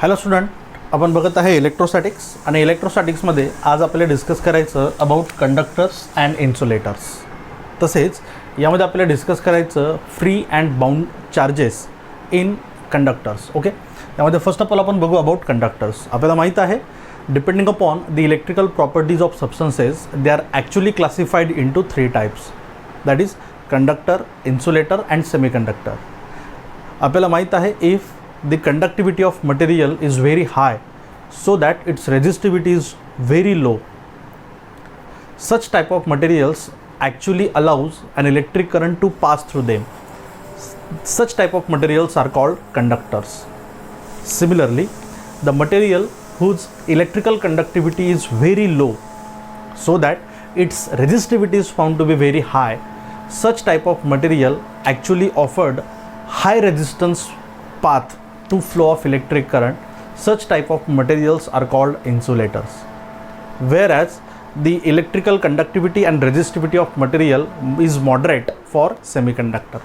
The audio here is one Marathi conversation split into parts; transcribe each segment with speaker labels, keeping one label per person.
Speaker 1: हॅलो स्टुडंट, आपण बघत आहे इलेक्ट्रोस्टॅटिक्स आणि इलेक्ट्रोस्टॅटिक्समध्ये आज आपल्याला डिस्कस करायचं अबाउट कंडक्टर्स अँड इन्सुलेटर्स. तसेच यामध्ये आपल्याला डिस्कस करायचं free and bound charges in conductors. Okay, यामध्ये फर्स्ट ऑफ ऑल आपण बघू अबाउट कंडक्टर्स. आपल्याला माहीत आहे depending upon the electrical properties of substances they are actually classified into 3 types, that is conductor, insulator and semiconductor. आपल्याला माहीत आहे if the conductivity of material is very high so that its resistivity is very low, such type of materials actually allows an electric current to pass through them. Such type of materials are called conductors. Similarly, the material whose electrical conductivity is very low so that its resistivity is found to be very high, such type of material actually offered high resistance path to flow of electric current. Such type of materials are called insulators. Whereas the electrical conductivity and resistivity of material is moderate for semiconductor.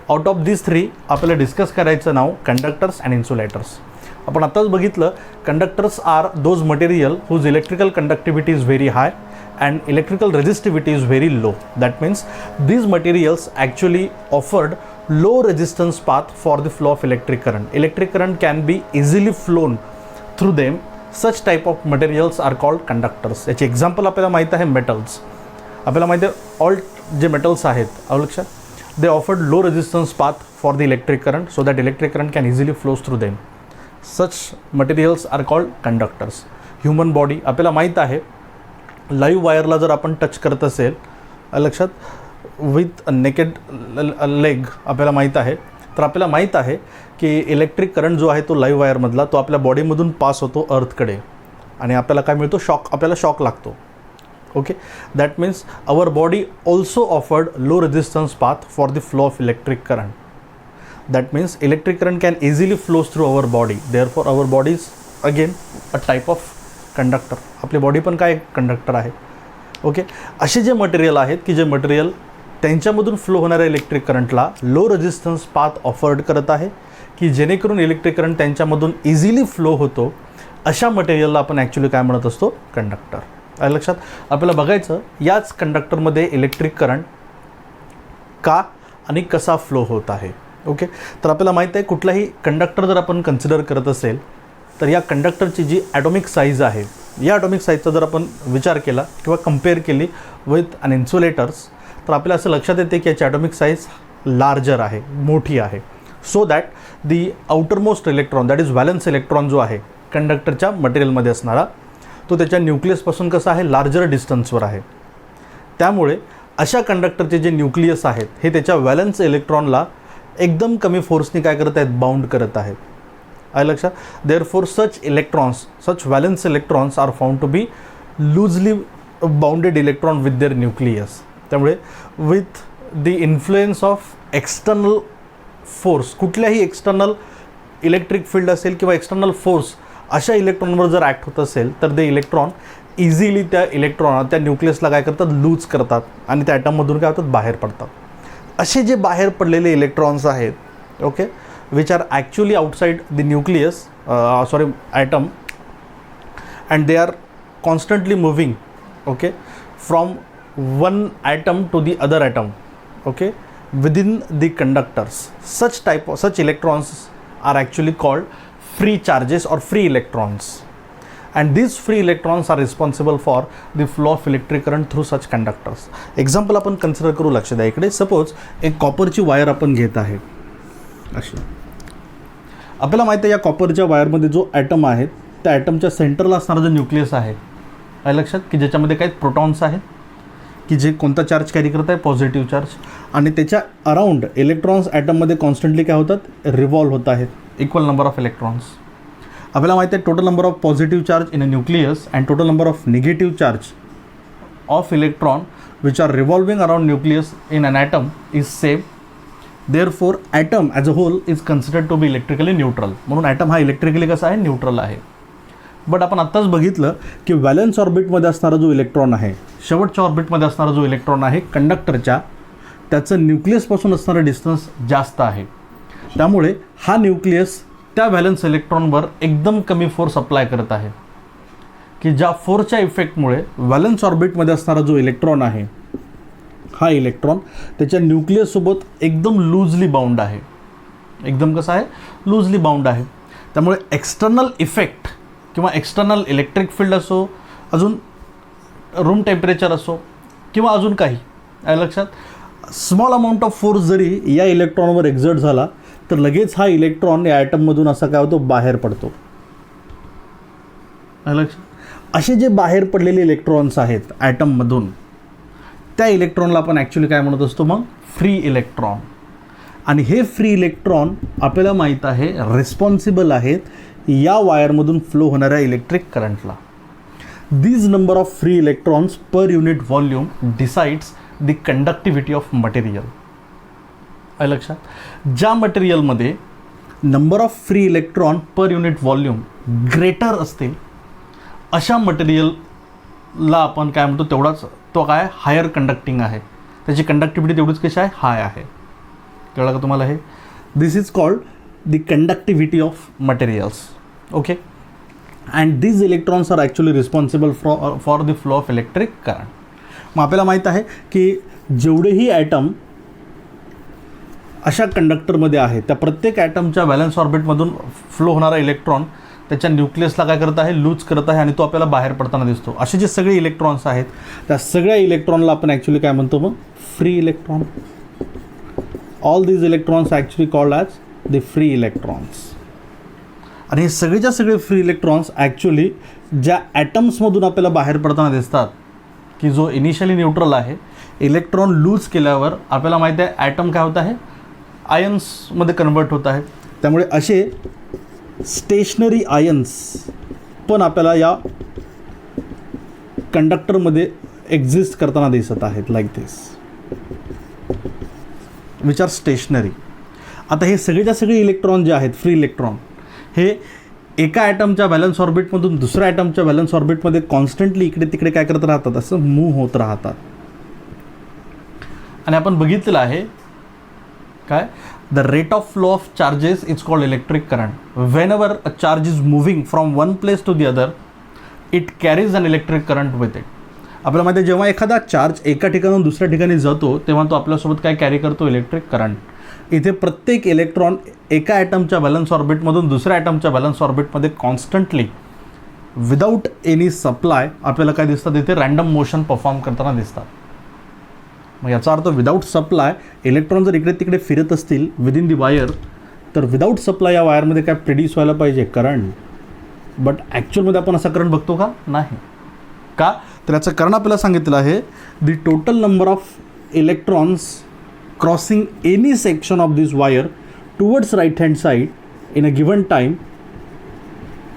Speaker 1: Out of these three आपल्याला डिस्कस करायचं नाव कंडक्टर्स अँड इन्सुलेटर्स. आपण आताच बघितलं conductors are those material whose electrical conductivity is very high and electrical resistivity is very low. That means these materials actually offered low resistance path for the flow of electric current. Electric current can be easily flown through them. Such type of materials are called conductors. याचे एक्झाम्पल आपल्याला माहीत आहे मेटल्स. आपल्याला माहीत आहे ऑल जे मेटल्स आहेत लक्षात they offered low resistance path for the electric current so that electric current can easily flows through them. Such materials are called conductors. Human body आपल्याला माहीत आहे लाईव्ह वायरला जर आपण टच करत असेल लक्षात विथ नेकेड लेग आपल्याला माहीत आहे तर आपल्याला माहीत आहे की इलेक्ट्रिक करंट जो आहे तो लाईव्ह वायरमधला तो आपल्या बॉडीमधून पास होतो अर्थकडे आणि आपल्याला काय मिळतो शॉक, आपल्याला शॉक लागतो. Okay, that means our body also offered low resistance path for the flow of electric current. That means electric current can easily flows through our body. Therefore our body is again a type of conductor. आपली बॉडी पण काय कंडक्टर आहे. ओके, असे जे मटेरियल आहेत की जे मटेरियल त्यांच्यामधून फ्लो होणाऱ्या इलेक्ट्रिक करंटला लो रेजिस्टन्स पाथ ऑफर्ड करत आहे की जेणेकरून इलेक्ट्रिक करंट त्यांच्यामधून इझिली फ्लो होतो, अशा मटेरियलला आपण ॲक्च्युली काय म्हणत असतो कंडक्टर. आहे लक्षात. आपल्याला बघायचं याच कंडक्टरमध्ये इलेक्ट्रिक करंट का आणि कसा फ्लो होत आहे. ओके, तर आपल्याला माहीत आहे कुठलाही कंडक्टर जर आपण कन्सिडर करत असेल तर या कंडक्टरची जी ॲटॉमिक साईज आहे या ॲटॉमिक साईजचा जर आपण विचार केला किंवा कम्पेअर केली विथ अन इन्सुलेटर्स तर आपल्याला असं लक्षात येते की याची ॲटॉमिक साईज लार्जर आहे, मोठी आहे. So that the outermost electron that is valence electron जो आहे कंडक्टरच्या मटेरियलमध्ये असणारा तो त्याच्या न्यूक्लियसपासून कसा आहे लार्जर डिस्टन्सवर आहे. त्यामुळे अशा कंडक्टरचे जे न्यूक्लियस आहेत हे त्याच्या व्हॅलन्स इलेक्ट्रॉनला एकदम कमी फोर्सनी काय करत आहेत बाउंड करत आहेत. आहे लक्षात. Therefore such electrons such valence electrons are found to be loosely bounded electron with their nucleus. त्यामुळे with the influence of external force कुठल्याही एक्सटर्नल इलेक्ट्रिक फील्ड असेल किंवा एक्सटर्नल फोर्स अशा इलेक्ट्रॉनवर जर ॲक्ट होत असेल तर ते इलेक्ट्रॉन इझिली त्या न्यूक्लियसला काय करतात लूज करतात आणि त्या ॲटममधून काय होतात बाहेर पडतात. असे जे बाहेर पडलेले इलेक्ट्रॉन्स आहेत okay which are actually outside the nucleus atom and they are constantly moving okay from one atom to the other atom okay within the conductors. Such electrons are actually called free charges or free electrons, and these free electrons are responsible for the flow of electric current through such conductors. example आपण कन्सिडर करू. लक्ष द्या इकडे. सपोज एक कॉपरची वायर आपण घेत आहे अशी. आपल्याला माहिती आहे या कॉपरच्या वायरमध्ये जो ॲटम आहे त्या ॲटमच्या सेंटरला असणारा जो न्यूक्लियस आहे लक्षात की ज्याच्यामध्ये काही प्रोटॉन्स आहेत की जे कोणता चार्ज कॅरी करत आहे पॉझिटिव्ह चार्ज आणि त्याच्या अराउंड इलेक्ट्रॉन्स ॲटममध्ये कॉन्स्टंटली काय होतात रिव्हॉल्व होत आहेत इक्वल नंबर ऑफ इलेक्ट्रॉन्स. आपल्याला माहिती आहे total number of positive charge in a nucleus and total number of negative charge of electron which are revolving around nucleus in an atom is same. Therefore atom as a whole is considered to be electrically neutral. म्हणून ॲटम हा इलेक्ट्रिकली कसा आहे न्यूट्रल आहे. बट आपण आत्ताच बघितलं की व्हॅलन्स ऑर्बिटमध्ये असणारा जो इलेक्ट्रॉन आहे शेवटच्या ऑर्बिटमध्ये असणारा जो इलेक्ट्रॉन आहे कंडक्टरच्या त्याचं न्यूक्लियसपासून असणारं डिस्टन्स जास्त आहे. त्यामुळे हा न्यूक्लियस त्या व्हॅलन्स इलेक्ट्रॉनवर एकदम कमी फोर्स अप्लाय करत आहे, की ज्या फोर्सच्या इफेक्टमुळे व्हॅलन्स ऑर्बिटमध्ये असणारा जो इलेक्ट्रॉन आहे, हा इलेक्ट्रॉन त्याच्या न्यूक्लियससोबत एकदम लूजली बाउंड आहे. एकदम कसं आहे? लूजली बाउंड आहे. त्यामुळे एक्सटर्नल इफेक्ट किंवा एक्सटर्नल इलेक्ट्रिक फील्ड असो, अजून रूम टेम्परेचर असो किंवा अजून काही, आहे लक्षात, स्मॉल अमाऊंट ऑफ फोर्स जरी या इलेक्ट्रॉनवर एक्झर्ट झाला तर लगेच हा इलेक्ट्रॉन या ॲटममधून असा काय होतो? बाहेर पडतो. आहे लक्षात. असे जे बाहेर पडलेले इलेक्ट्रॉन्स आहेत ॲटममधून, त्या इलेक्ट्रॉनला आपण ॲक्च्युली काय म्हणत असतो? मग फ्री इलेक्ट्रॉन. आणि हे फ्री इलेक्ट्रॉन आपल्याला माहीत आहे रिस्पॉन्सिबल आहेत या वायरमधून फ्लो होणाऱ्या इलेक्ट्रिक करंटला. These number of free electrons per unit volume decides the conductivity of material. आहे लक्षात. ज्या मटेरियलमध्ये number of free electron per unit volume greater असतील अशा मटेरियलला आपण काय म्हणतो? तेवढाच तो काय? हायर कंडक्टिंग आहे. त्याची कंडक्टिव्हिटी तेवढीच कशी आहे? हाय आहे. कळलं का तुम्हाला हे? This is called the conductivity of materials. Okay. And these electrons are actually responsible for the flow of electric current. मग आपल्याला माहीत आहे की जेवढेही ॲटम अशा कंडक्टरमध्ये आहे त्या प्रत्येक ॲटमच्या व्हॅलन्स ऑर्बिटमधून फ्लो होणारा इलेक्ट्रॉन त्याच्या न्यूक्लियसला काय करत आहे? लूज करत आहे आणि तो आपल्याला बाहेर पडताना दिसतो. असे जे सगळे इलेक्ट्रॉन्स आहेत त्या सगळ्या इलेक्ट्रॉनला आपण ॲक्च्युली काय म्हणतो? मग free electron. All these electrons actually called as the free electrons. आणि हे सगळेच्या सगळे फ्री इलेक्ट्रॉन्स ॲक्च्युली ज्या ॲटम्समधून आपल्याला बाहेर पडताना दिसतात, की जो इनिशियली न्यूट्रल आहे, इलेक्ट्रॉन लूज केल्यावर आपल्याला माहिती आहे ॲटम काय होत आहे? आयन्समध्ये कन्वर्ट होत आहे. त्यामुळे असे स्टेशनरी आयन्स पण आपल्याला या कंडक्टरमध्ये एक्झिस्ट करताना दिसत आहेत, like this, which are stationary. आता हे सगळेच्या सगळे इलेक्ट्रॉन जे आहेत, फ्री इलेक्ट्रॉन, हे एका ॲटमच्या व्हॅलन्स ऑर्बिटमधून दुसऱ्या ॲटमच्या व्हॅलन्स ऑर्बिटमध्ये कॉन्स्टंटली इकडे तिकडे काय करत राहतात? असं मूव्ह होत राहतात. आणि आपण बघितलेलं आहे काय? The rate of flow of charges is called electric current. Whenever a charge is moving from one place to the other, it carries an electric current with it. आपल्याला माहिती आहे जेव्हा एखादा चार्ज एका ठिकाणून दुसऱ्या ठिकाणी जातो तेव्हा तो आपल्यासोबत काय कॅरी करतो? Electric current. इथे प्रत्येक इलेक्ट्रॉन एका ॲटमच्या व्हॅलन्स ऑर्बिटमधून दुसऱ्या ॲटमच्या व्हॅलन्स ऑर्बिटमध्ये कॉन्स्टंटली विदाऊट एनी सप्लाय आपल्याला काय दिसतात? इथे रँडम मोशन परफॉर्म करताना दिसतात. मग याचा अर्थ विदाऊट सप्लाय इलेक्ट्रॉन जर इकडे तिकडे फिरत असतील विदिन दी वायर, तर विदाऊट सप्लाय या वायरमध्ये काय प्रोड्यूस व्हायला पाहिजे? करंट. बट ॲक्च्युअलमध्ये आपण असा करंट बघतो का? नाही. का? तर याचं कारण आपल्याला सांगितलं आहे the total number of electrons crossing any section of this wire towards right hand side in a given time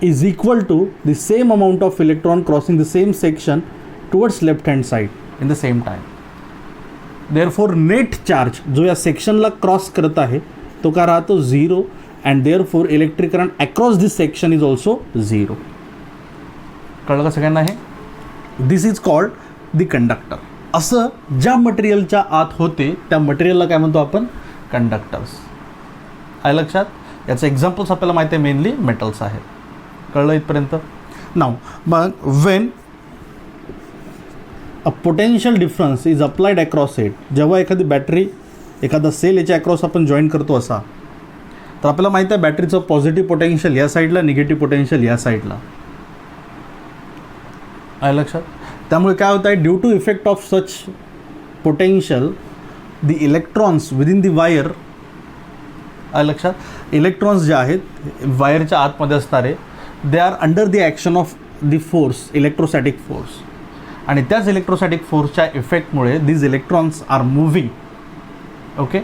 Speaker 1: is equal to the same amount of electron crossing the same section towards left hand side in the same time. Therefore net charge जो या सेक्शनला क्रॉस करत आहे तो काय राहतो? 0. And therefore electric current across this section is also 0. कळलं का सगळ्यांना हे? This is called the conductor. असं ज्या मटेरियलच्या आत होते त्या मटेरियलला काय म्हणतो आपण? कंडक्टर्स. आहे लक्षात. याचं एक्झाम्पल्स आपल्याला माहिती आहे मेनली मेटल्स आहेत. कळलं इथपर्यंत? नाव मग when a potential difference is applied across it, जेव्हा एखादी बॅटरी एखादा सेल याच्या अक्रॉस आपण जॉईन करतो असा, तर आपल्याला माहिती आहे बॅटरीचं पॉझिटिव्ह पोटेन्शियल या साईडला, निगेटिव्ह पोटेन्शियल या साईडला. आहे लक्षात. त्यामुळे काय होतं आहे? Due to effect of such potential the electrons within the wire, आहे लक्षात, इलेक्ट्रॉन्स जे आहेत वायरच्या आतमध्ये असणारे, they are under the action of the force, electrostatic force. आणि त्याच इलेक्ट्रोस्टॅटिक फोर्सच्या इफेक्टमुळे these electrons are moving. Okay.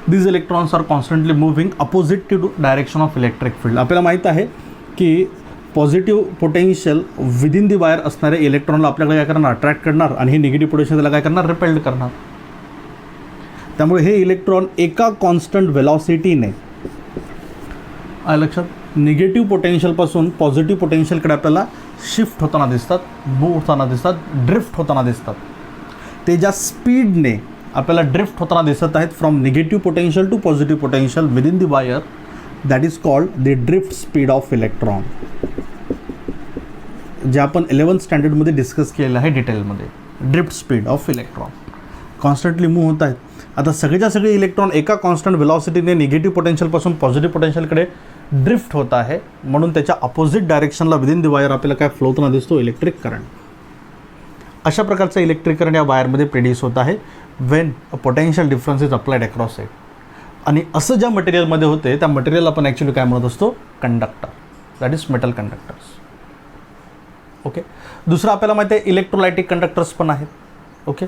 Speaker 1: These electrons are constantly moving opposite to direction of electric field. आपल्याला माहीत आहे की positive potential within the wire असणारे इलेक्ट्रॉनला आपल्याकडे काय करणार? अट्रॅक्ट करणार. आणि हे निगेटिव्ह पोटेन्शियल त्याला काय करणार? रिपेल्ड करणार. त्यामुळे हे इलेक्ट्रॉन एका कॉन्स्टंट व्हेलॉसिटीने, आहे लक्षात, निगेटिव्ह पोटेन्शियलपासून पॉझिटिव्ह पोटेन्शियलकडे आपल्याला शिफ्ट होताना दिसतात, मूव्ह होताना दिसतात, ड्रिफ्ट होताना दिसतात. ते ज्या स्पीडने आपल्याला ड्रिफ्ट होताना दिसत आहेत from negative potential to positive potential within the wire, that is called the drift speed of electron, जे आपण 11th स्टँडर्डमध्ये डिस्कस केलेलं आहे डिटेलमध्ये. Drift speed of electron constantly move होत आहेत. आता सगळेच्या सगळे इलेक्ट्रॉन एका कॉन्स्टंट व्हेलॉसिटीने निगेटिव्ह पोटेन्शियलपासून पॉझिटिव्ह पोटेन्शियलकडे ड्रिफ्ट होत आहे, म्हणून त्याच्या अपोजिट डायरेक्शनला विदिन द वायर आपल्याला काय फ्लो होताना दिसतो, इलेक्ट्रिक करंट. अशा प्रकारचा इलेक्ट्रिक करंट या वायरमध्ये प्रोड्यूस होत आहे when a potential difference is applied across it. आणि असं ज्या मटेरियलमध्ये होते त्या मटेरियल आपण ॲक्च्युली काय म्हणत असतो, conductor, that is metal conductors. Okay. दुसरं आपल्याला माहिती आहे इलेक्ट्रोलायटिक कंडक्टर्स पण आहेत. ओके.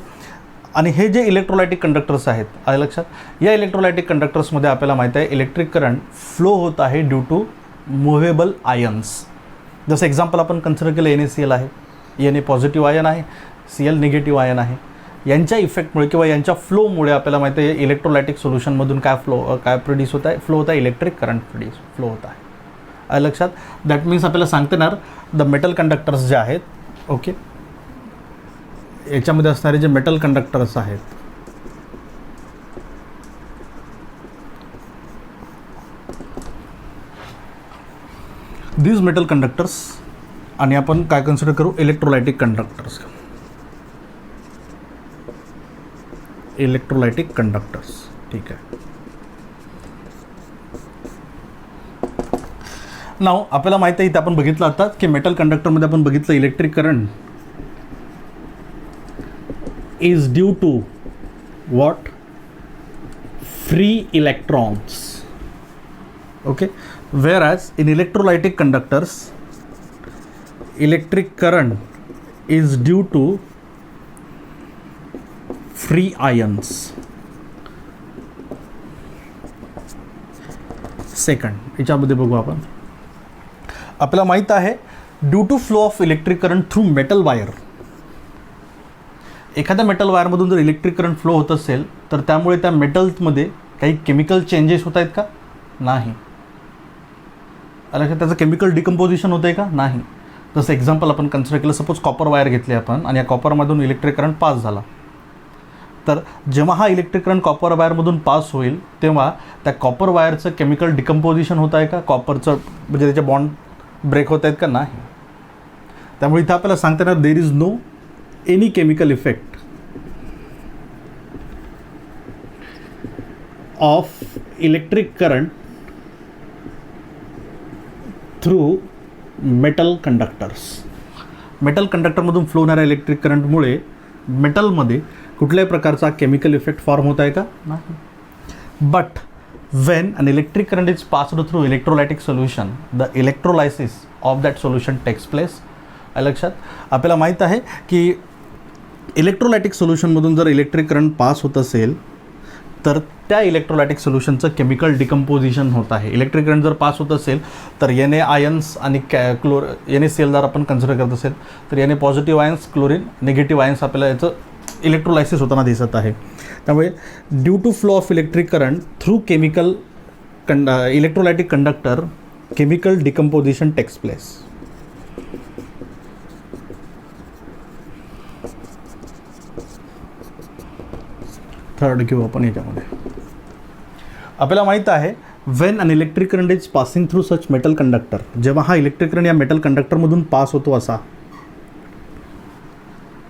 Speaker 1: आणि हे जे इलेक्ट्रोलायटिक कंडक्टर्स आहेत, आलं लक्षात, या इलेक्ट्रोलायटिक कंडक्टर्समध्ये आपल्याला माहिती आहे इलेक्ट्रिक करंट फ्लो होत आहे ड्यू टू मुव्हेबल आयन्स. जसं एक्झाम्पल आपण कन्सिडर केलं NaCl आहे, Na पॉझिटिव्ह आयन आहे, Cl निगेटिव्ह आयन आहे. यांच्या इफेक्टमुळे किंवा यांच्या फ्लोमुळे आपल्याला माहिती आहे इलेक्ट्रोलायटिक सोल्युशनमधून काय प्रोड्यूस होत आहे, फ्लो होत आहे, इलेक्ट्रिक करंट फ्लो होत आहे. आलं लक्षात. दॅट मीन्स आपल्याला सांगता येणार द मेटल कंडक्टर्स जे आहेत, ओके, याच्यामध्ये असणारे जे मेटल कंडक्टर्स आहेत, दीज मेटल कंडक्टर्स, आणि आपण काय कन्सिडर करू, इलेक्ट्रोलायटिक कंडक्टर्स. इलेक्ट्रोलायटिक कंडक्टर्स, ठीक आहे. नाव आपल्याला माहिती आहे, इथे आपण बघितलं आता की मेटल कंडक्टरमध्ये आपण बघितलं electric current is due to what, free electrons. Okay, whereas in electrolytic conductors electric current is due to free ions. Second याच्यामध्ये बघू आपण. आपल्याला माहित आहे due to flow of electric current through metal wire, एखाद्या मेटल वायरमधून जर इलेक्ट्रिक करंट फ्लो होत असेल तर त्यामुळे त्या मेटल्समध्ये काही केमिकल चेंजेस होत आहेत का, नाही. त्याचं केमिकल डिकम्पोजिशन होतं आहे का, नाही. जसं एक्झाम्पल आपण कन्सिडर केलं, सपोज कॉपर वायर घेतली आपण आणि या कॉपरमधून इलेक्ट्रिक करंट पास झाला, तर जेव्हा हा इलेक्ट्रिक करंट कॉपर वायरमधून पास होईल तेव्हा त्या कॉपर वायरचं केमिकल डिकम्पोजिशन होत आहे का, कॉपरचं म्हणजे त्याचे बॉन्ड ब्रेक होत आहेत का, नाही. त्यामुळे इथं आपल्याला सांगता येणार there is no any chemical effect of electric current through metal conductors. Metal कंडक्टरमधून फ्लो होणाऱ्या इलेक्ट्रिक करंटमुळे मेटलमध्ये कुठल्याही प्रकारचा केमिकल इफेक्ट फॉर्म होत आहे का, नाही. But when an electric current is passed through electrolytic solution, the electrolysis of that solution takes place. लक्षात. आपल्याला माहीत आहे की इलेक्ट्रोलायटिक सोल्युशनमधून जर इलेक्ट्रिक करंट पास होत असेल तर त्या इलेक्ट्रोलायटिक सोल्युशनचं केमिकल डिकम्पोजिशन होत आहे. इलेक्ट्रिक करंट जर पास होत असेल तर Na आयन्स आणि NaCl जर आपण कन्सिडर करत असेल तर Na positive ions, chlorine negative ions आपल्याला याचं इलेक्ट्रोलायसिस होताना दिसत आहे. त्यामुळे due to flow of electric current through chemical electrolytic conductor chemical decomposition takes place. Third घेऊ आपण याच्यामध्ये. आपल्याला माहीत आहे when an electric current is passing through such metal conductor, जेव्हा हा इलेक्ट्रिक करंट या मेटल कंडक्टरमधून पास होतो असा,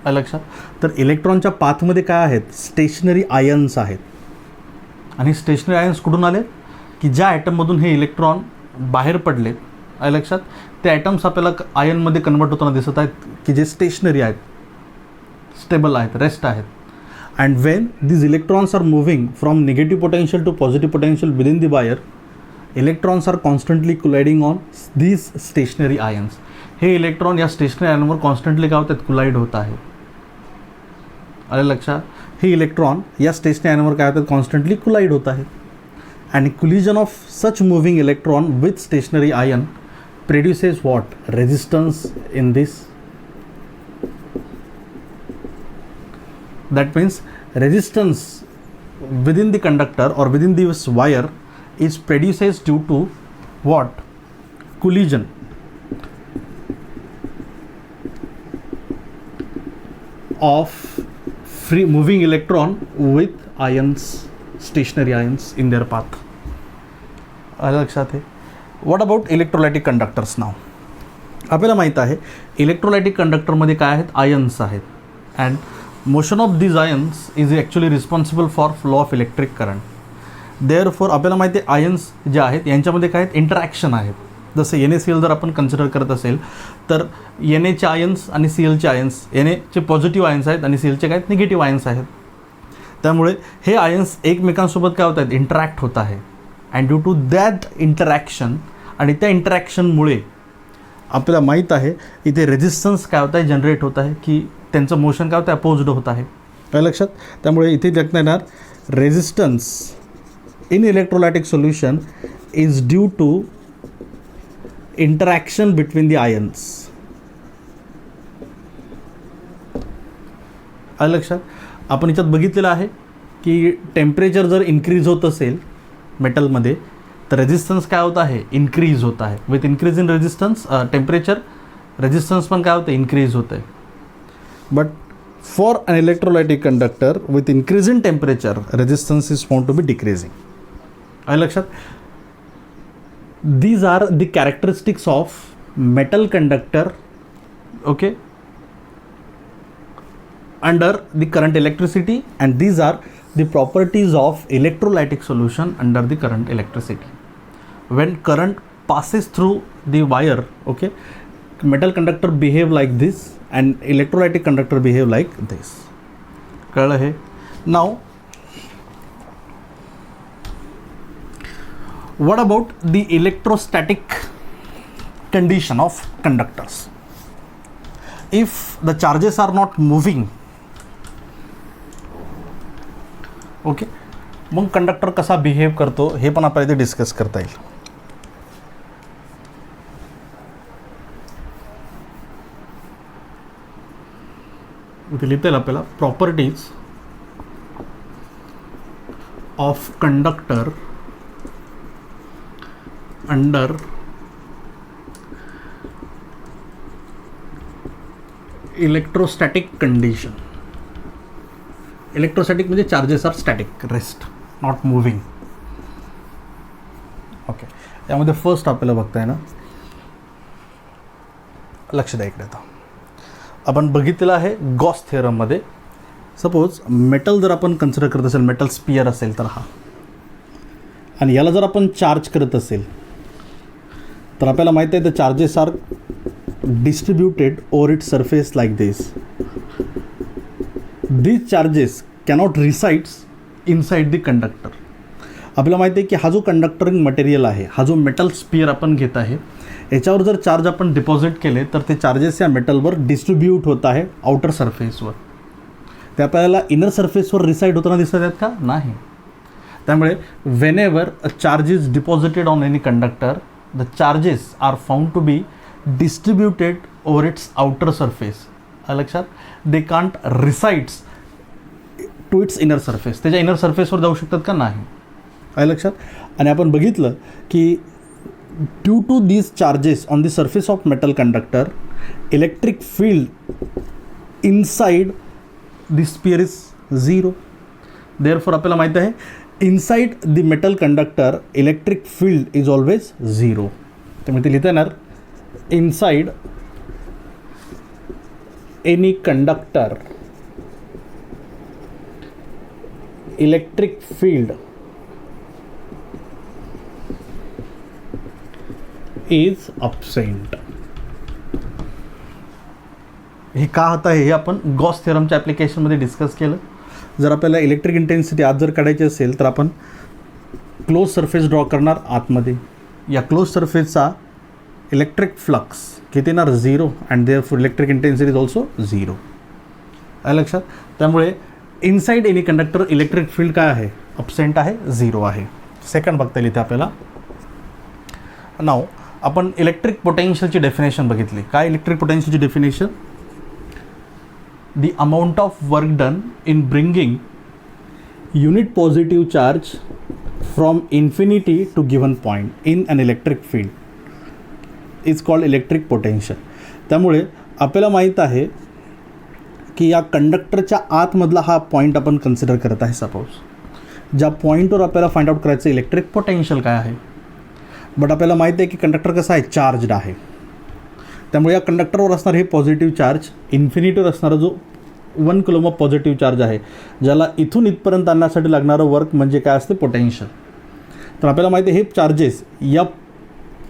Speaker 1: लक्षात, तर इलेक्ट्रॉनच्या पाथमध्ये काय आहेत, स्टेशनरी आयन्स आहेत. आणि स्टेशनरी आयन्स कुठून आले की ज्या ॲटममधून हे इलेक्ट्रॉन बाहेर पडलेत, लक्षात, ते ॲटम्स आपल्याला आयनमध्ये कन्वर्ट होताना दिसत आहेत की जे स्टेशनरी आहेत, स्टेबल आहेत, रेस्ट आहेत. And when these electrons are moving from negative potential to positive potential within the wire, electrons are constantly colliding on these stationary ions. हे इलेक्ट्रॉन या स्टेशनरी आयनवर कॉन्स्टंटली काय होतात, कोलाइड होत आहे. आलं लक्षात. हे इलेक्ट्रॉन या स्टेशनरी आयनवर काय होतात, कॉन्स्टंटली कोलाइड होत आहेत. आणि collision of such moving electron with stationary ion produces what, resistance in this. That means resistance within the conductor or within this wire is produces due to what, collision of free moving electron with ions, stationary ions in their path. लक्षात आहे. व्हॉट अबाउट इलेक्ट्रोलायटिक कंडक्टर्स नाव. आपल्याला माहीत आहे इलेक्ट्रोलायटिक कंडक्टरमध्ये काय आहेत, आयन्स आहेत. And motion of these ions is actually responsible for flow of electric current. Therefore आपल्याला माहिती आहे आयन्स जे आहेत यांच्यामध्ये काय आहेत, इंटरॅक्शन आहेत. जसं NaCl जर आपण कन्सिडर करत असेल तर Na चे आयन्स आणि Clचे आयन्स, Na चे पॉझिटिव्ह आयन्स आहेत आणि Clचे काय निगेटिव्ह आयन्स आहेत. त्यामुळे हे आयन्स एकमेकांसोबत काय होत आहेत, इंटरॅक्ट होत आहे. And due to that interaction आणि त्या इंटरॅक्शनमुळे आपल्याला माहीत आहे इथे रेझिस्टन्स काय होत आहे, जनरेट होत आहे, की त्यांचं मोशन काय होतं, अपोज्ड होत आहे. काय लक्षात. त्यामुळे इथे लक्षात येणार resistance in electrolytic solution is due to interaction between the ions. आलं लक्षात. आपण याच्यात बघितलेलं आहे की टेम्परेचर जर इन्क्रीज होत असेल मेटलमध्ये तर रेझिस्टन्स काय होत आहे, इन्क्रीज होत आहे. With increase in resistance temperature resistance पण काय होतं, इन्क्रीज होतं आहे. But for an electrolytic conductor with increase in temperature resistance is found to be decreasing. आलं लक्षात. These are the characteristics of metal conductor, okay, under the current electricity, and these are the properties of electrolytic solution under the current electricity. When current passes through the wire, okay, metal conductor behave like this and electrolytic conductor behave like this. कळलं हे. Now what about the electrostatic condition of conductors? If the charges are not moving, okay, मग कंडक्टर कसा बिहेव करतो हे पण आपल्याला इथे डिस्कस करता येईल. इथे लिहिता येईल आपल्याला properties of conductor under electrostatic condition. Electrostatic म्हणजे charges are static, rest, not moving. Okay. त्यामध्ये फर्स्ट आपल्याला बघताय ना, लक्ष द्या इकडे. आता आपण बघितलेलं आहे गॉस थेरममध्ये सपोज मेटल जर आपण कन्सिडर करत असेल, मेटल स्पियर असेल तर हा, आणि याला जर आपण चार्ज करत असेल तर आपल्याला माहिती आहे the charges are distributed over it surface like this. These charges cannot resides inside the conductor. आपल्याला माहिती आहे की हा जो कंडक्टरिंग मटेरियल आहे, हा जो मेटल स्पियर आपण घेत आहे, याच्यावर जर चार्ज आपण डिपॉझिट केले तर ते चार्जेस या मेटलवर डिस्ट्रीब्यूट होत आहे आउटर सरफेसवर. ते आपल्याला इनर सरफेसवर रिसाइड होताना दिसत आहेत का, नाही. त्यामुळे whenever a charge is deposited on any conductor the charges are found to be distributed over its outer surface. लक्षात. They can't resides to its inner surface. त्याच्या इनर सरफेसवर जाऊ शकतात का, नाही. आहे लक्षात. आणि आपण बघितलं की due to these charges on the surface of metal conductor electric field inside the sphere is zero. Therefore आपल्याला माहिती आहे inside the metal conductor electric field is always zero. त्यामुळे ते लिहिता येणार inside any conductor electric field is absent. हे का होतं आहे हे आपण गॉस थेरमच्या ॲप्लिकेशनमध्ये डिस्कस केलं. जर आपल्याला इलेक्ट्रिक इंटेन्सिटी आज जर काढायची असेल तर आपण क्लोज सरफेस ड्रॉ करणार आतमध्ये. या क्लोज सरफेसचा इलेक्ट्रिक फ्लक्स किती येणार, zero, and therefore electric intensity is also zero. आहे लक्षात. त्यामुळे inside any conductor electric field काय आहे, अब्सेंट आहे, झिरो आहे. सेकंड बघता येईल इथे आपल्याला. नाव आपण इलेक्ट्रिक पोटेन्शियलची डेफिनेशन बघितली. काय इलेक्ट्रिक पोटेन्शियलची definition, the amount of work done in bringing unit positive charge from infinity to given point in an electric field is called electric potential. त्यामुळे आपल्याला माहीत आहे की या कंडक्टरच्या आतमधला हा पॉईंट आपण कन्सिडर करत आहे. सपोज ज्या पॉईंटवर आपल्याला फाइंड आउट करायचं इलेक्ट्रिक पोटेन्शियल काय आहे, बट आपल्याला माहिती आहे की कंडक्टर कसा आहे, चार्जड आहे. त्यामुळे या कंडक्टरवर असणारे हे पॉझिटिव्ह चार्ज, इन्फिनिटीवर असणारा जो 1 कुलॉम्ब ऑफ पॉझिटिव्ह चार्ज आहे, ज्याला इथून इथपर्यंत आणण्यासाठी लागणारं वर्क म्हणजे काय असते, पोटेन्शियल. तर आपल्याला माहिती आहे हे चार्जेस या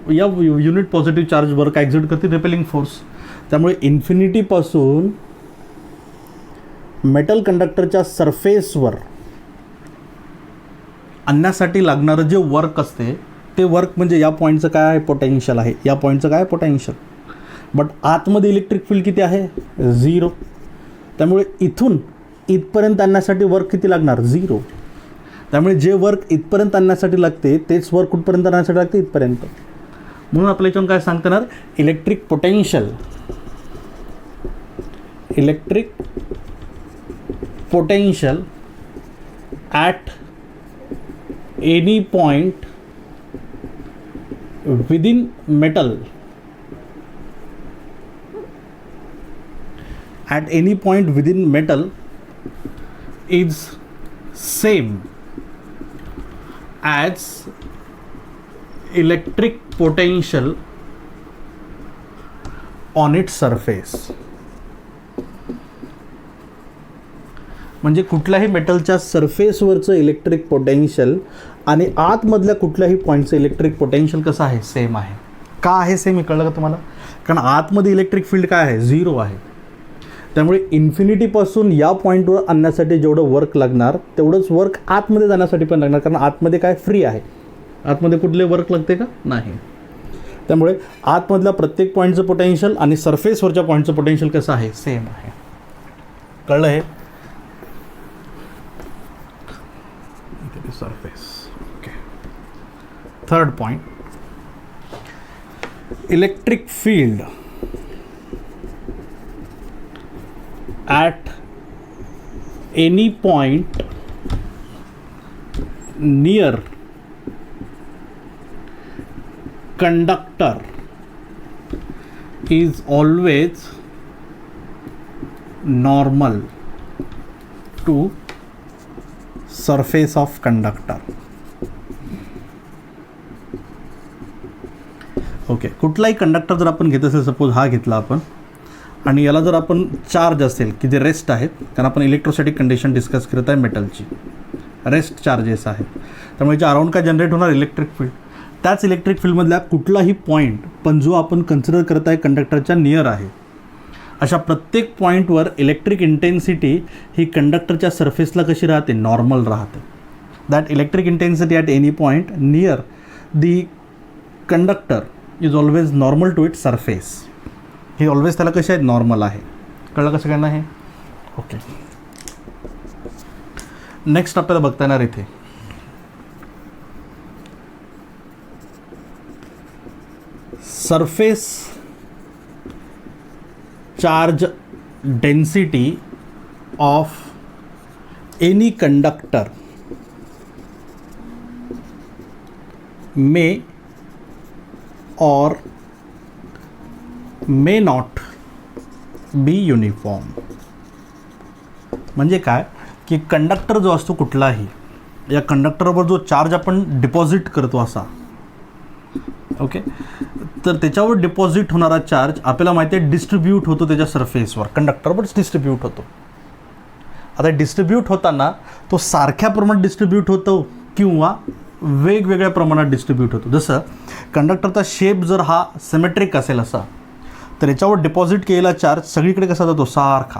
Speaker 1: युनिट पॉझिटिव्ह चार्जवर काय एक्झिट करते, रिपेलिंग फोर्स. त्यामुळे इन्फिनिटीपासून मेटल कंडक्टरच्या सरफेसवर आणण्यासाठी लागणारं जे वर्क असते ते वर्क म्हणजे या पॉईंटचं काय आहे, पोटेन्शियल आहे. या पॉईंटचं काय आहे, पोटेन्शियल. बट आतमध्ये इलेक्ट्रिक फील्ड किती आहे, 0. त्यामुळे इथून इथपर्यंत आणण्यासाठी वर्क किती लागणार, 0. त्यामुळे जे वर्क इथपर्यंत आणण्यासाठी लागते तेच वर्क कुठपर्यंत आणण्यासाठी लागते, इथपर्यंत. म्हणून आपल्या याच्यावर काय सांगता येणार, electric potential at any point within metal, at any point within metal is same as electric potential on its surface. म्हणजे कुठल्याही मेटलच्या सरफेसवरचं इलेक्ट्रिक पोटेन्शियल आणि आतमधल्या कुठल्याही पॉईंटचं इलेक्ट्रिक पोटेन्शियल कसं आहे, सेम आहे. का आहे सेम, हे कळलं का तुम्हाला? कारण आतमध्ये इलेक्ट्रिक फील्ड काय आहे, 0 आहे. त्यामुळे इन्फिनिटीपासून या पॉईंटवर आणण्यासाठी जेवढं वर्क लागणार तेवढंच वर्क आतमध्ये जाण्यासाठी पण लागणार, कारण आतमध्ये काय फ्री आहे. आतमध्ये कुठले वर्क लागते का, नाही. त्यामुळे आतमधल्या प्रत्येक पॉईंटचं पोटेन्शियल आणि सरफेसवरच्या पॉईंटचं पोटेन्शियल कसं आहे, सेम आहे. कळलं हे? Surface. Okay. Third point, electric field at any point near conductor is always normal to surface of conductor. Okay. कुठलाही कंडक्टर जर आपण घेत असेल, सपोज हा घेतला आपण, आणि याला जर आपण चार्ज असेल की जे रेस्ट आहेत, कारण आपण इलेक्ट्रोस्टॅटिक कंडिशन डिस्कस करत आहे मेटलची, रेस्ट चार्जेस आहेत. त्यामुळे याच्या अराउंड काय जनरेट होणार, इलेक्ट्रिक फील्ड. त्याच इलेक्ट्रिक फील्डमधल्या कुठलाही पॉईंट पण जो आपण कन्सिडर करत आहे कंडक्टरच्या नियर आहे, अशा प्रत्येक पॉईंटवर इलेक्ट्रिक इंटेन्सिटी ही कंडक्टरच्या सरफेसला कशी राहते, नॉर्मल राहते. That electric intensity at any point near the conductor is always normal to it surface. हे ऑलवेज त्याला कसे आहेत, नॉर्मल आहे. कळलं कसं काय हे? ओके. नेक्स्ट आपल्याला बघता येणार इथे surface charge density of any conductor may or may not be uniform. म्हणजे काय की कंडक्टर जो असतो कुठलाही, या कंडक्टरवर जो चार्ज आपण डिपॉझिट करतो असा, ओके, तर त्याच्यावर डिपॉझिट होणारा चार्ज आपल्याला माहिती आहे डिस्ट्रीब्यूट होतो त्याच्या सरफेसवर, कंडक्टरवरच डिस्ट्रीब्यूट होतो. आता डिस्ट्रीब्यूट होताना तो सारख्या प्रमाणात डिस्ट्रीब्यूट होतो किंवा वेगवेगळ्या प्रमाणात डिस्ट्रीब्यूट होतो. जसं कंडक्टरचा शेप जर हा सिमेट्रिक असेल असा, तर याच्यावर डिपॉझिट केलेला चार्ज सगळीकडे कसा जातो, सारखा.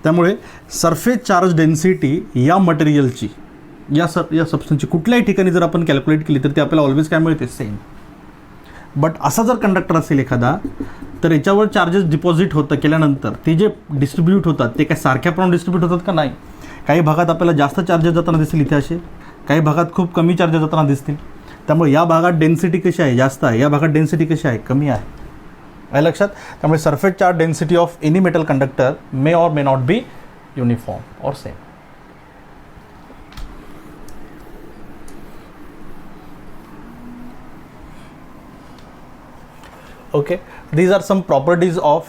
Speaker 1: त्यामुळे सरफेस चार्ज डेन्सिटी या मटेरियलची, या सबस्टन्सची कुठल्याही ठिकाणी जर आपण कॅल्क्युलेट केली तर ती आपल्याला ऑलवेज काय मिळते, सेम. बट असा जर कंडक्टर असेल एखादा, तर याच्यावर चार्जेस डिपॉझिट होतं केल्यानंतर ते जे डिस्ट्रीब्यूट होतात ते काय सारख्या प्रमाणात डिस्ट्रीब्यूट होतात का, नाही. काही भागात आपल्याला जास्त चार्जेस जाताना दिसतील इथे असे, काही भागात खूप कमी चार्जेस जाताना दिसतील. त्यामुळे या भागात डेन्सिटी कशी आहे, जास्त आहे, या भागात डेन्सिटी कशी आहे, कमी आहे. आहे लक्षात? त्यामुळे surface charge density of any metal conductor may or may not be uniform और same. Okay, these are some properties of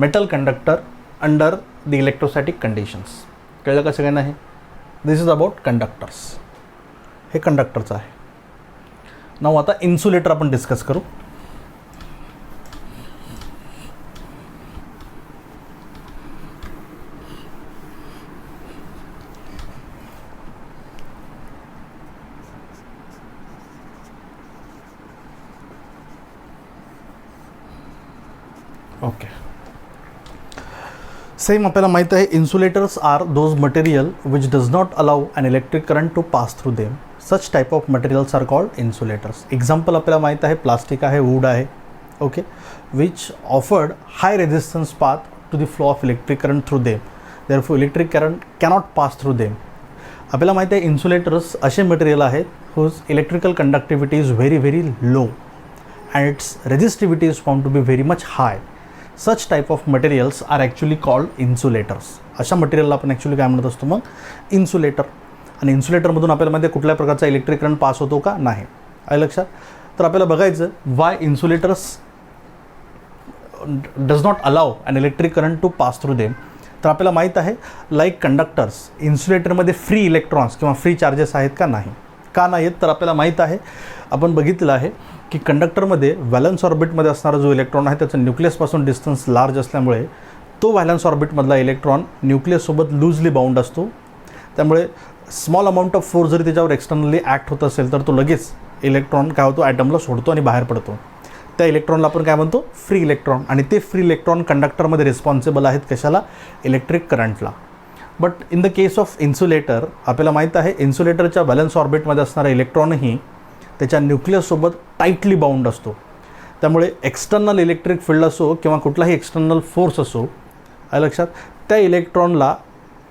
Speaker 1: metal conductor under the electrostatic conditions. कळलं का सगळ्यांना हे? This is about conductors. हे कंडक्टरचं आहे. नाव आता इन्सुलेटर आपण डिस्कस करू. ओके, सेम आपल्याला माहीत आहे insulators are those material which does not allow an electric current to pass through them. Such type of materials are called insulators. Example आपल्याला माहीत आहे प्लास्टिक आहे, वूड आहे, okay, which offered high resistance path to the flow of electric current through them, therefore electric current cannot pass through them. आपल्याला माहीत आहे इन्सुलेटर्स असे मटेरियल आहेत whose electrical conductivity is very very low and it's resistivity is found to be very much high. Such type of materials are actually called insulators. अशा मटेरियलला आपण ॲक्च्युली काय म्हणत असतो मग, इन्सुलेटर. आणि इन्सुलेटरमधून आपल्याला माहिती आहे कुठल्या प्रकारचा इलेक्ट्रिक करंट पास होतो का नाही, आहे लक्षात. तर आपल्याला बघायचं why insulators does not allow an electric current to pass through them. तर आपल्याला माहीत आहे लाईक कंडक्टर्स इन्सुलेटरमध्ये फ्री इलेक्ट्रॉन्स किंवा फ्री चार्जेस आहेत का नाही, का नाही आहेत. तर आपल्याला माहीत आहे, आपण बघितलं आहे की कंडक्टरमध्ये व्हॅलन्स ऑर्बिटमध्ये असणारा जो इलेक्ट्रॉन आहे त्याचं न्यूक्लियसपासून डिस्टन्स लार्ज असल्यामुळे तो व्हॅलन्स ऑर्बिटमधला इलेक्ट्रॉन न्यूक्लियससोबत लूजली बाउंड असतो. त्यामुळे स्मॉल अमाऊंट ऑफ फोर्स जरी त्याच्यावर एक्सटर्नली ॲक्ट होत असेल तर तो लगेच इलेक्ट्रॉन काय होतो, ॲटमला सोडतो आणि बाहेर पडतो. त्या इलेक्ट्रॉनला आपण काय म्हणतो, फ्री इलेक्ट्रॉन. आणि ते फ्री इलेक्ट्रॉन कंडक्टरमध्ये रिस्पॉन्सिबल आहेत कशाला, इलेक्ट्रिक करंटला. But in the case of insulator आपल्याला माहीत आहे इन्सुलेटरच्या व्हॅलन्स ऑर्बिटमध्ये असणारा इलेक्ट्रॉनही त्याच्या न्यूक्लियससोबत टाईटली बाउंड असतो. त्यामुळे एक्सटर्नल इलेक्ट्रिक फील्ड असो किंवा कुठलाही एक्सटर्नल फोर्स असो, आहे लक्षात, त्या इलेक्ट्रॉनला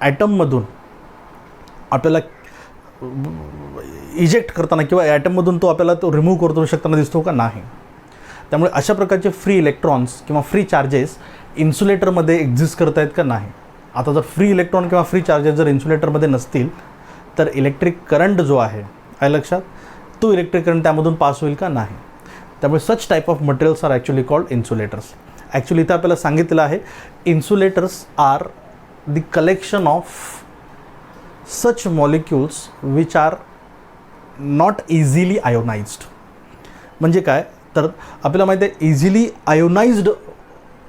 Speaker 1: ॲटममधून आपल्याला इजेक्ट करताना किंवा ॲटममधून तो आपल्याला तो रिमूव्ह करू शकताना दिसतो का नाही. त्यामुळे अशा प्रकारचे फ्री इलेक्ट्रॉन्स किंवा फ्री चार्जेस इन्सुलेटरमध्ये एक्झिस्ट करत आहेत का नाही. आता जर फ्री इलेक्ट्रॉन किंवा फ्री चार्जेस जर इन्सुलेटरमध्ये नसतील तर इलेक्ट्रिक करंट जो आहे लक्षात, तो इलेक्ट्रिक करंट त्यामधून पास होईल का नाही. त्यामुळे such type of materials are actually called insulators. Actually इथं आपल्याला सांगितलेलं आहे insulators are the collection of such molecules which are not easily ionized. म्हणजे काय, तर आपल्याला माहिती आहे इझिली आयोनाइज्ड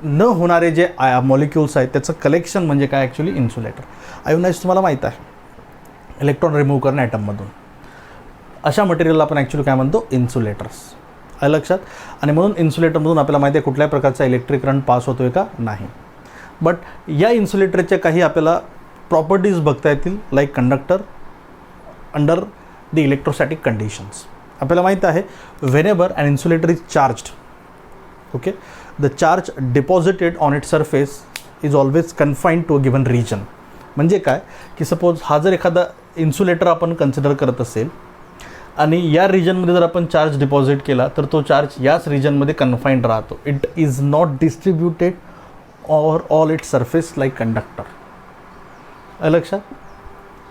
Speaker 1: न होणारे जे मॉलिक्युल्स आहेत त्याचं कलेक्शन म्हणजे काय, ॲक्च्युली इन्सुलेटर. आयोनाइज तुम्हाला माहीत आहे इलेक्ट्रॉन रिमूव्ह करणे ॲटममधून. अशा मटेरियलला आपण ॲक्च्युली काय म्हणतो, इन्सुलेटर्स, आहे लक्षात. आणि म्हणून इन्सुलेटरमधून आपल्याला माहिती आहे कुठल्याही प्रकारचा इलेक्ट्रिक करंट पास होतो आहे का नाही. बट या इन्सुलेटरच्या काही आपल्याला प्रॉपर्टीज बघता येतील like conductor under the electrostatic conditions. आपल्याला माहीत आहे whenever an insulator is charged, okay, the charge deposited on it surface is always confined to a given region. म्हणजे काय की सपोज हा जर एखादा इन्सुलेटर आपण कन्सिडर करत असेल आणि या रिजनमध्ये जर आपण चार्ज डिपॉझिट केला तर तो चार्ज याच रिजनमध्ये कन्फाइंड राहतो. It is not distributed or all it surface like conductor, लक्षात.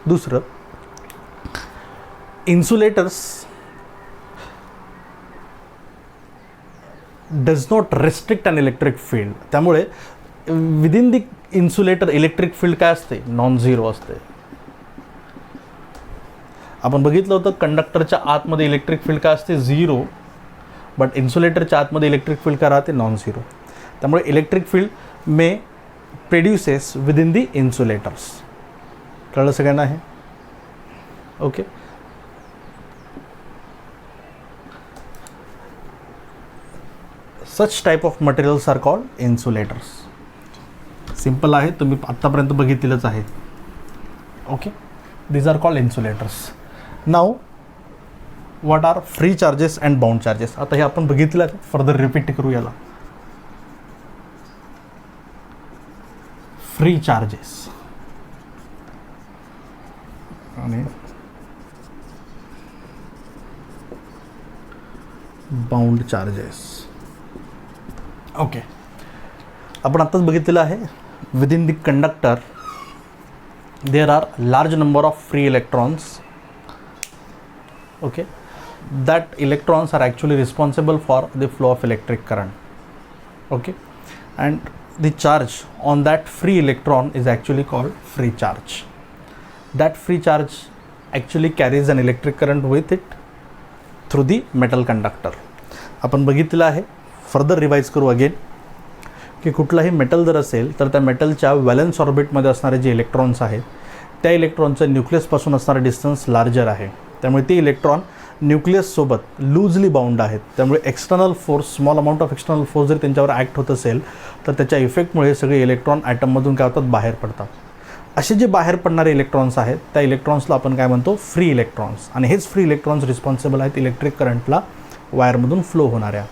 Speaker 1: दुसरं, insulators does not restrict an electric field. त्यामुळे within the insulator electric field काय असते, नॉन झिरो असते. आपण बघितलं होतं कंडक्टरच्या आतमध्ये इलेक्ट्रिक फील्ड काय असते, झिरो. बट इन्सुलेटरच्या आतमध्ये इलेक्ट्रिक फील्ड काय राहते, नॉन झिरो. त्यामुळे electric field may produces within the insulators. कळलं सगळ्यांना आहे, okay. Such type of materials are called insulators. Simple आहे, तुम्ही आत्तापर्यंत बघितलेलंच आहे, okay. These are called insulators. नाव what are free charges and bound charges. आता हे आपण बघितलं, फर्दर रिपीट करू याला. फ्री चार्जेस आणि बाउंड चार्जेस, ओके. आपण आत्ताच बघितलेलं आहे within the conductor there are large number of free electrons, okay, that electrons are actually responsible for the flow of electric current, okay, and the charge on that free electron is actually called free charge. That free charge actually carries an electric current with it, through the metal conductor. आपण बघितलेलं आहे. फर्दर रिवाईज करू अगेन की कुठलाही मेटल जर असेल तर त्या मेटलच्या व्हॅलन्स ऑर्बिटमध्ये असणारे जे इलेक्ट्रॉन्स आहेत त्या इलेक्ट्रॉनचं न्यूक्लियसपासून असणारा डिस्टन्स लार्जर आहे. त्यामुळे ते इलेक्ट्रॉन न्यूक्लियससोबत लूजली बाउंड आहेत. त्यामुळे external force, small amount of external force जर त्यांच्यावर ॲक्ट होत असेल तर त्याच्या इफेक्टमुळे सगळे इलेक्ट्रॉन ॲटममधून काय होतात, बाहेर पडतात. असे जे बाहेर पडणारे इलेक्ट्रॉन्स आहेत त्या इलेक्ट्रॉन्सला आपण काय म्हणतो, फ्री इलेक्ट्रॉन्स. आणि हेच फ्री इलेक्ट्रॉन्स रिस्पॉन्सिबल आहेत इलेक्ट्रिक करंटला वायरमधून फ्लो होणाऱ्या.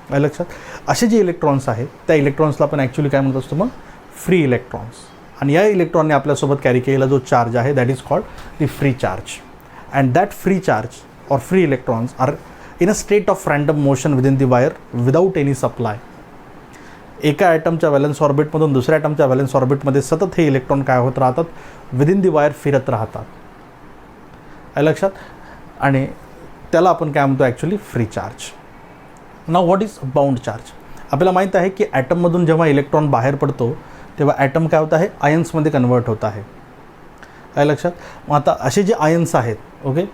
Speaker 1: काय लक्षात, असे जे इलेक्ट्रॉन्स आहेत त्या इलेक्ट्रॉन्सला आपण ॲक्च्युली काय म्हणत असतो मग, फ्री इलेक्ट्रॉन्स. आणि या इलेक्ट्रॉनने आपल्यासोबत कॅरी केलेला जो चार्ज आहे that is called the free charge. And that free charge or free electrons are in a state of random motion within the wire without any supply. एका ॲटमच्या व्हॅलन्स ऑर्बिटमधून दुसऱ्या ॲटमच्या व्हॅलन्स ऑर्बिटमध्ये सतत हे इलेक्ट्रॉन काय होत राहतात, विदिन दी वायर फिरत राहतात. आहे लक्षात. आणि त्याला आपण काय म्हणतो actually free charge. Now what is bound charge. आपल्याला माहीत आहे की ॲटममधून जेव्हा इलेक्ट्रॉन बाहेर पडतो तेव्हा ॲटम काय होत आहे, आयन्समध्ये कन्वर्ट होत आहे. आहे लक्षात. मग आता असे जे आयन्स आहेत, ओके,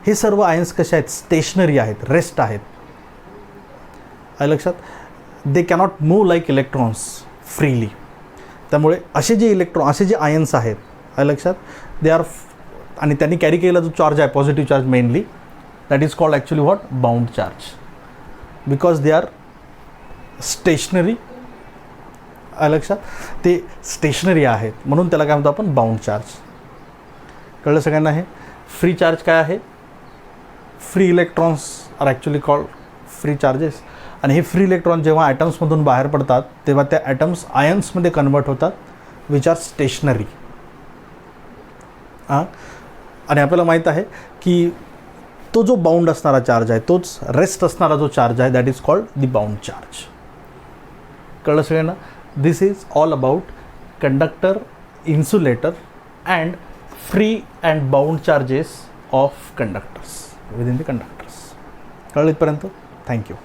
Speaker 1: हे सर्व आयन्स कसे आहेत, स्टेशनरी आहेत, रेस्ट आहेत. आहे लक्षात. दे cannot move like electrons freely. त्यामुळे असे जे आयन्स आहेत, आहे लक्षात, दे आर, आणि त्यांनी कॅरी केलेला जो चार्ज आहे positive charge mainly, that is called actually what, bound charge. Because they are stationary. आहे लक्षात. ते स्टेशनरी आहेत म्हणून त्याला काय म्हणतो आपण, बाउंड चार्ज. कळलं सगळ्यांना. हे फ्री चार्ज काय आहे, free electrons are actually called free charges. आणि हे फ्री इलेक्ट्रॉन जेव्हा ॲटम्समधून बाहेर पडतात तेव्हा त्या ॲटम्स आयन्समध्ये कन्वर्ट होतात विच आर स्टेशनरी. आणि आपल्याला माहीत आहे की तो जो बाउंड असणारा चार्ज आहे, तोच रेस्ट असणारा जो चार्ज आहे that is called the bound charge. कळलं सगळ्यांना. This is all about conductor, insulator and free and bound charges of conductors within the conductors. कळलं इथपर्यंत. थँक्यू.